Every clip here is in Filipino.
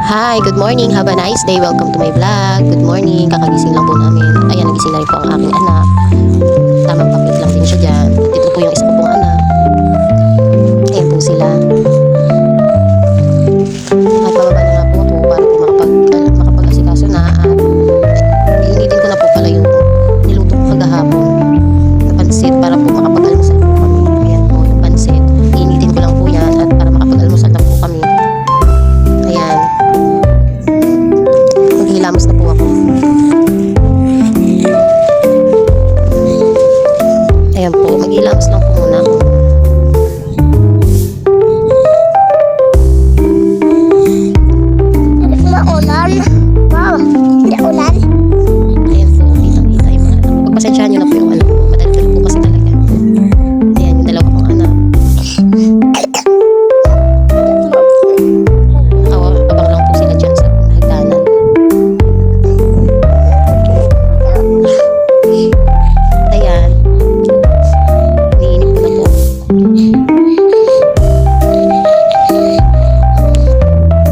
Hi, good morning. Have a nice day. Welcome to my vlog. Good morning. Kakagising lang po namin. Ayan, nagising na rin po ang aking anak. Tamang pakit lang din siya dyan. At ito po yung isa ko pong anak. Ayan po sila. Nagpababa na nga po ako para po makapag-asikaso na. At iinitin ko na po pala yung niluto ko kagahapon na pansit para po makapag-almusal po kami. Ayan po yung pansit. Iinitin ko lang po yan at para makapag-almusal na po kami. Ayan. Maghilamos na po ako. Ayan po, maghilamos lang po muna ako. Maulan. Wow, hindi ulan. Ayan po, kitang-kita yung mga anak ko. Pagpasensyahan nyo na po yung anak ko. Madali po kasi talaga. Ayan, yung dalawa kong anak. Abang lang po sila dyan sa hagdanan. Ayan. Niinip ko na po.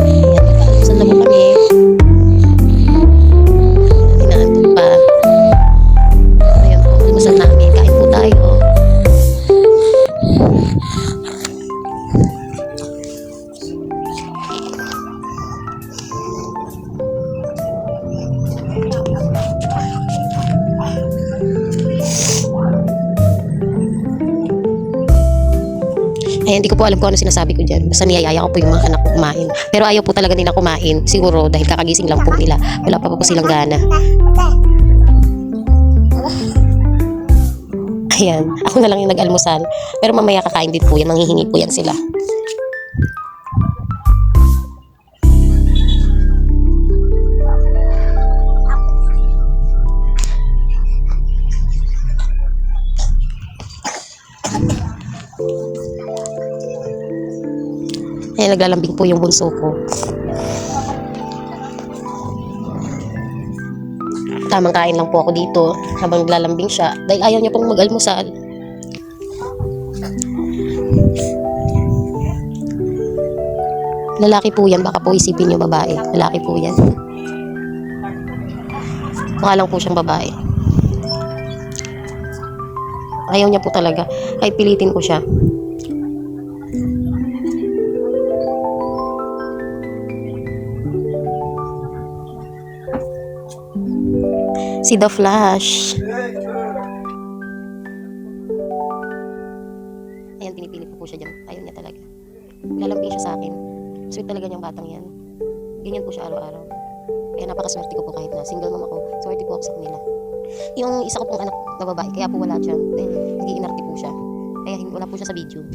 Ayan, saan na po kami? Inaantok pa. Ayan po, almusal namin. Kain po tayo. Ay, hindi ko po alam kung ano sinasabi ko dyan. Basta niyayaya ko po yung mga anak ko kumain. Pero ayaw po talaga nila kumain. Siguro dahil kakagising lang po nila. Wala pa po silang gana. Ayan, ako na lang yung nag-almusal. Pero mamaya kakain din po yan. Manghihingi po yan sila. Ayan, naglalambing po yung bunso ko. Tamang kain lang po ako dito habang naglalambing siya. Dahil ayaw niya pong mag-almusal. Lalaki po yan, baka po isipin niyo babae. Lalaki po yan. Mukha lang po siyang babae. Ayaw niya po talaga. Kahit pilitin ko siya. Si The Flash. Ayan, pinipili ko po siya dyan. Ayaw niya talaga. Lalambing siya sa akin. Sweet talaga niyang batang yan. Ganyan po siya araw-araw. Kaya napakaswerte ko po kahit na single mom ako. Swerte po ako sa kanila. Yung isa ko pong anak na babae, kaya po wala dyan. Dahil nag-iinarte po siya. Kaya wala po siya sa video.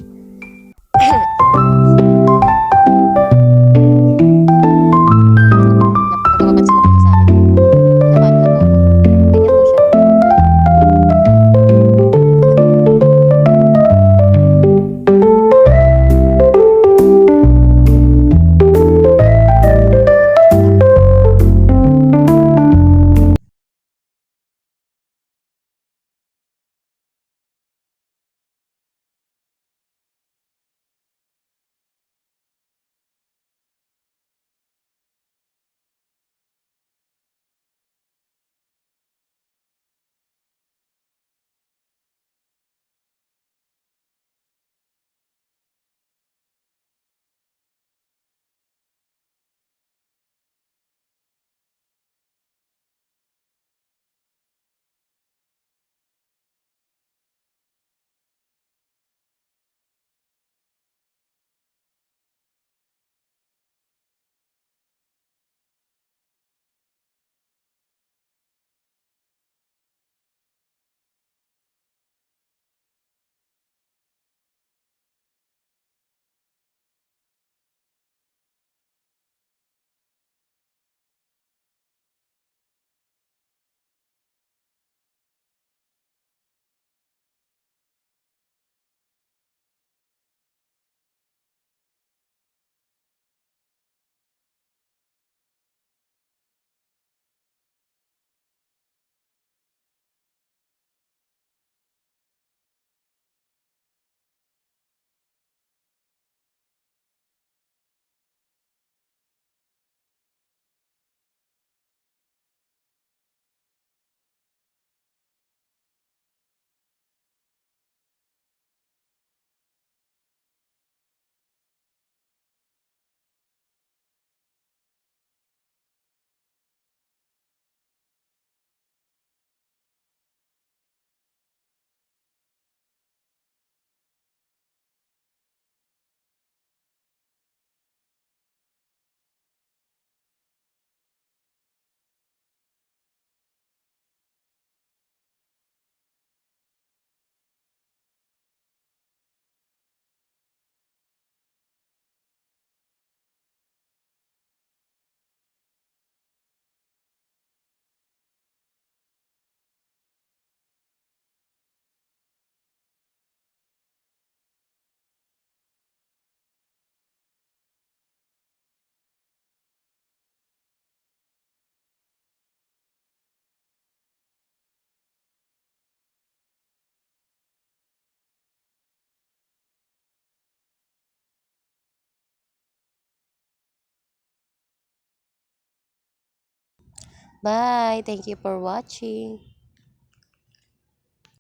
Bye! Thank you for watching.